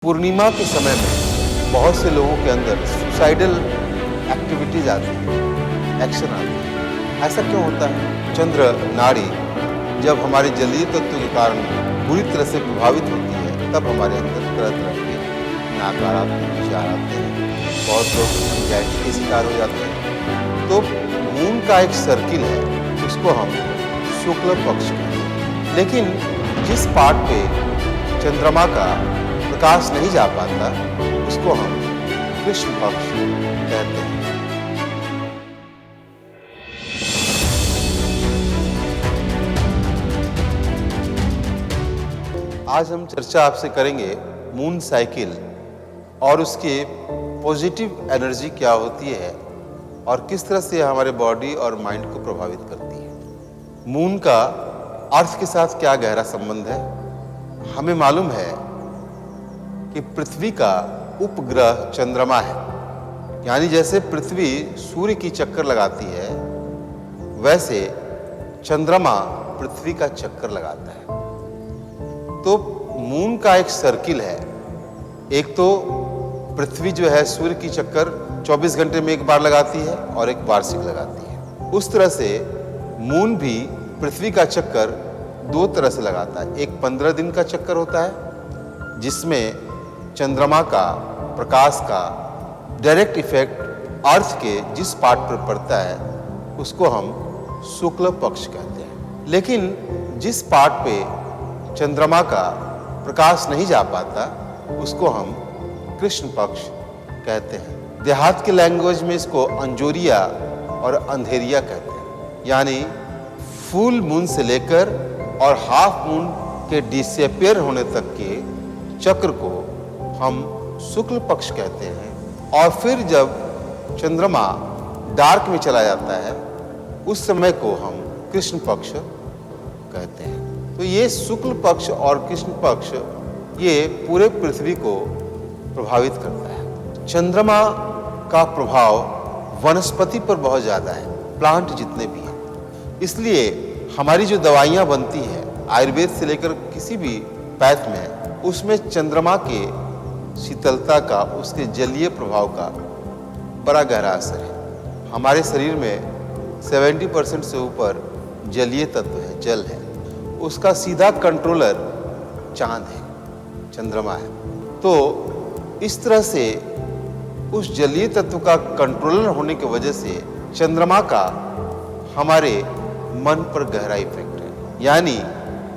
पूर्णिमा के समय में बहुत से लोगों के अंदर सुसाइडल एक्टिविटीज आती है, एक्शन आती है। ऐसा क्यों होता है? चंद्र नाड़ी जब हमारे जलीय तत्व के कारण बुरी तरह से प्रभावित होती है, तब हमारे अंदर तरह तरह के नकारात्मक विचार आते हैं। बहुत लोग एंजाइटी के शिकार हो जाते हैं। तो मून का एक सर्किल है, उसको हम शुक्ल पक्ष कहते हैं। लेकिन जिस पार्ट पे चंद्रमा का प्रकाश नहीं जा पाता, उसको हम कृष्ण पक्ष कहते हैं। आज हम चर्चा आपसे करेंगे मून साइकिल और उसके पॉजिटिव एनर्जी क्या होती है और किस तरह से हमारे बॉडी और माइंड को प्रभावित करती है। मून का अर्थ के साथ क्या गहरा संबंध है? हमें मालूम है कि पृथ्वी का उपग्रह चंद्रमा है। यानी जैसे पृथ्वी सूर्य की चक्कर लगाती है, वैसे चंद्रमा पृथ्वी का चक्कर लगाता है। तो मून का एक सर्किल है। एक तो पृथ्वी जो है सूर्य की चक्कर 24 घंटे में एक बार लगाती है और एक वार्षिक लगाती है। उस तरह से मून भी पृथ्वी का चक्कर दो तरह से लगाता है। एक 15 दिन का चक्कर होता है, जिसमें चंद्रमा का प्रकाश का डायरेक्ट इफेक्ट अर्थ के जिस पार्ट पर पड़ता है, उसको हम शुक्ल पक्ष कहते हैं। लेकिन जिस पार्ट पे चंद्रमा का प्रकाश नहीं जा पाता, उसको हम कृष्ण पक्ष कहते हैं। देहात के लैंग्वेज में इसको अंजोरिया और अंधेरिया कहते हैं। यानी फुल मून से लेकर और हाफ मून के डिसअपियर होने तक के चक्र को हम शुक्ल पक्ष कहते हैं। और फिर जब चंद्रमा डार्क में चला जाता है, उस समय को हम कृष्ण पक्ष कहते हैं। तो ये शुक्ल पक्ष और कृष्ण पक्ष ये पूरे पृथ्वी को प्रभावित करता है। चंद्रमा का प्रभाव वनस्पति पर बहुत ज़्यादा है, प्लांट जितने भी हैं। इसलिए हमारी जो दवाइयाँ बनती हैं आयुर्वेद से लेकर किसी भी पैथ में, उसमें चंद्रमा के शीतलता का, उसके जलीय प्रभाव का बड़ा गहरा असर है। हमारे शरीर में 70% से ऊपर जलीय तत्व है, जल है। उसका सीधा कंट्रोलर चांद है, चंद्रमा है। तो इस तरह से उस जलीय तत्व का कंट्रोलर होने की वजह से चंद्रमा का हमारे मन पर गहरा इफेक्ट है। यानी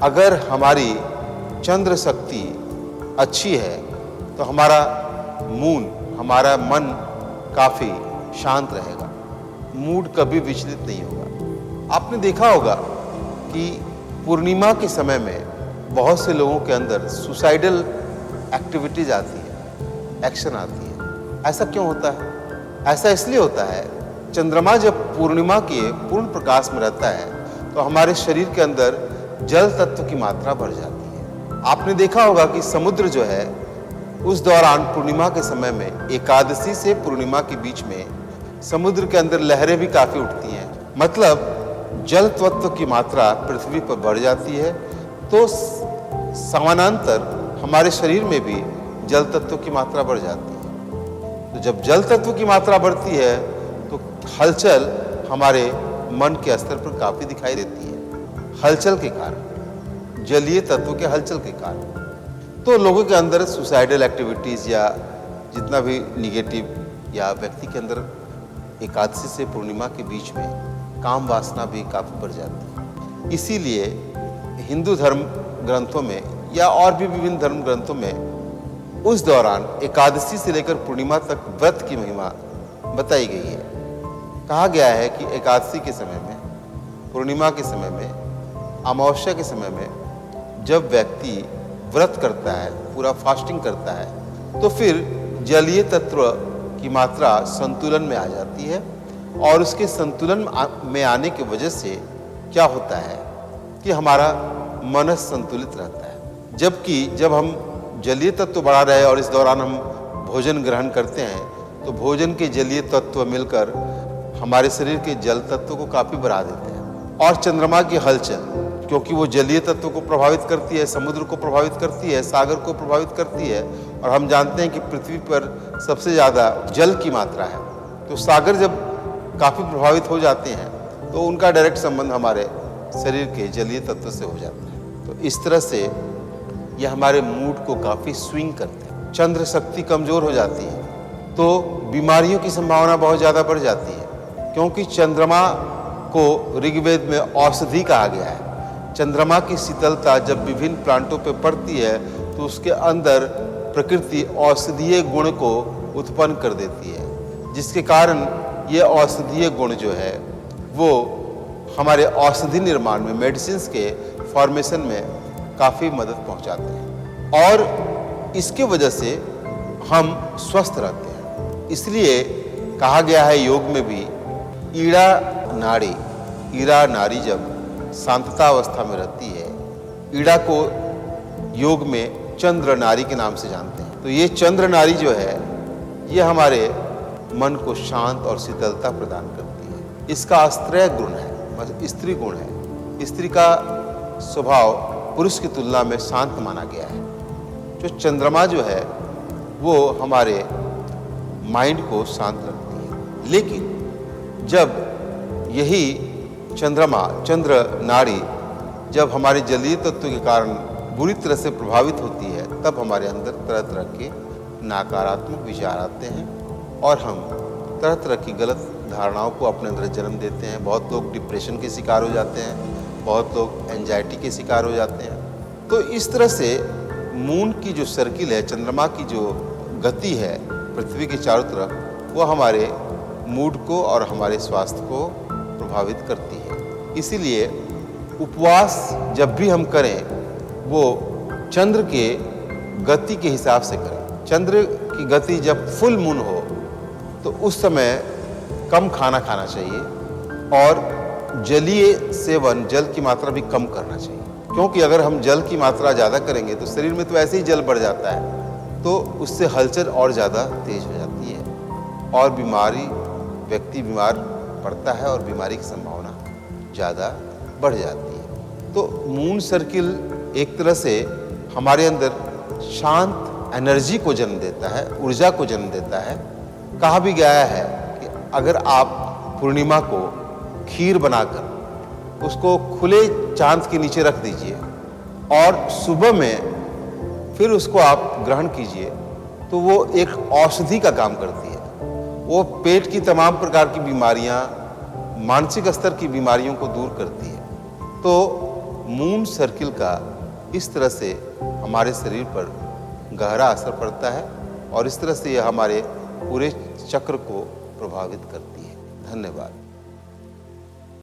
अगर हमारी चंद्र शक्ति अच्छी है तो हमारा मूड, हमारा मन काफ़ी शांत रहेगा, मूड कभी विचलित नहीं होगा। आपने देखा होगा कि पूर्णिमा के समय में बहुत से लोगों के अंदर सुसाइडल एक्टिविटीज आती है, एक्शन आती है। ऐसा क्यों होता है? ऐसा इसलिए होता है, चंद्रमा जब पूर्णिमा के पूर्ण प्रकाश में रहता है तो हमारे शरीर के अंदर जल तत्व की मात्रा बढ़ जाती है। आपने देखा होगा कि समुद्र जो है, उस दौरान पूर्णिमा के समय में, एकादशी से पूर्णिमा के बीच में समुद्र के अंदर लहरें भी काफ़ी उठती हैं। मतलब जल तत्व की मात्रा पृथ्वी पर बढ़ जाती है, तो समानांतर हमारे शरीर में भी जल तत्व की मात्रा बढ़ जाती है। तो जब जल तत्व की मात्रा बढ़ती है तो हलचल हमारे मन के स्तर पर काफ़ी दिखाई देती है। हलचल के कारण, जलीय तत्व के हलचल के कारण, तो लोगों के अंदर सुसाइडल एक्टिविटीज़ या जितना भी निगेटिव, या व्यक्ति के अंदर एकादशी से पूर्णिमा के बीच में काम वासना भी काफ़ी बढ़ जाती है। इसीलिए हिंदू धर्म ग्रंथों में या और भी विभिन्न धर्म ग्रंथों में उस दौरान एकादशी से लेकर पूर्णिमा तक व्रत की महिमा बताई गई है। कहा गया है कि एकादशी के समय में, पूर्णिमा के समय में, अमावस्या के समय में जब व्यक्ति व्रत करता है, पूरा फास्टिंग करता है, तो फिर जलीय तत्व की मात्रा संतुलन में आ जाती है। और उसके संतुलन में आने की वजह से क्या होता है कि हमारा मन संतुलित रहता है। जबकि जब हम जलीय तत्व बढ़ा रहे हैं और इस दौरान हम भोजन ग्रहण करते हैं, तो भोजन के जलीय तत्व मिलकर हमारे शरीर के जल तत्व को काफ़ी बढ़ा देते हैं। और चंद्रमा की हलचल, क्योंकि वो जलीय तत्व को प्रभावित करती है, समुद्र को प्रभावित करती है, सागर को प्रभावित करती है, और हम जानते हैं कि पृथ्वी पर सबसे ज़्यादा जल की मात्रा है। तो सागर जब काफ़ी प्रभावित हो जाते हैं तो उनका डायरेक्ट संबंध हमारे शरीर के जलीय तत्व से हो जाता है। तो इस तरह से यह हमारे मूड को काफ़ी स्विंग करते हैं। चंद्र शक्ति कमज़ोर हो जाती है तो बीमारियों की संभावना बहुत ज़्यादा बढ़ जाती है, क्योंकि चंद्रमा को ऋग्वेद में औषधि कहा गया है। चंद्रमा की शीतलता जब विभिन्न प्लांटों पर पड़ती है तो उसके अंदर प्रकृति औषधीय गुण को उत्पन्न कर देती है, जिसके कारण ये औषधीय गुण जो है वो हमारे औषधि निर्माण में, मेडिसिन्स के फॉर्मेशन में काफ़ी मदद पहुंचाते हैं और इसके वजह से हम स्वस्थ रहते हैं। इसलिए कहा गया है योग में भी, ईड़ा नाड़ी जब शांतता अवस्था में रहती है, ईड़ा को योग में चंद्र नाड़ी के नाम से जानते हैं। तो ये चंद्र नाड़ी जो है ये हमारे मन को शांत और शीतलता प्रदान करती है। इसका आश्रय गुण है, मतलब स्त्री गुण है। स्त्री का स्वभाव पुरुष की तुलना में शांत माना गया है। जो चंद्रमा जो है वो हमारे माइंड को शांत रखती है। लेकिन जब यही चंद्र नाड़ी जब हमारे जलीय तत्व के कारण बुरी तरह से प्रभावित होती है, तब हमारे अंदर तरह तरह के नकारात्मक विचार आते हैं और हम तरह तरह की गलत धारणाओं को अपने अंदर जन्म देते हैं। बहुत लोग डिप्रेशन के शिकार हो जाते हैं, बहुत लोग एंजाइटी के शिकार हो जाते हैं। तो इस तरह से मून की जो सर्किल है, चंद्रमा की जो गति है पृथ्वी के चारों तरफ, वो हमारे मूड को और हमारे स्वास्थ्य को प्रभावित करती है। इसीलिए उपवास जब भी हम करें वो चंद्र के गति के हिसाब से करें। चंद्र की गति जब फुल मून हो तो उस समय कम खाना खाना चाहिए और जलीय सेवन, जल की मात्रा भी कम करना चाहिए, क्योंकि अगर हम जल की मात्रा ज़्यादा करेंगे तो शरीर में तो ऐसे ही जल बढ़ जाता है, तो उससे हलचल और ज़्यादा तेज हो जाती है और व्यक्ति बीमार पड़ता है और बीमारी की संभावना ज़्यादा बढ़ जाती है। तो मून सर्किल एक तरह से हमारे अंदर शांत एनर्जी को जन्म देता है, ऊर्जा को जन्म देता है। कहा भी गया है कि अगर आप पूर्णिमा को खीर बनाकर उसको खुले चांद के नीचे रख दीजिए और सुबह में फिर उसको आप ग्रहण कीजिए तो वो एक औषधि का काम करती है। वो पेट की तमाम प्रकार की बीमारियां, मानसिक स्तर की बीमारियों को दूर करती है। तो मून सर्किल का इस तरह से हमारे शरीर पर गहरा असर पड़ता है और इस तरह से यह हमारे पूरे चक्र को प्रभावित करती है। धन्यवाद।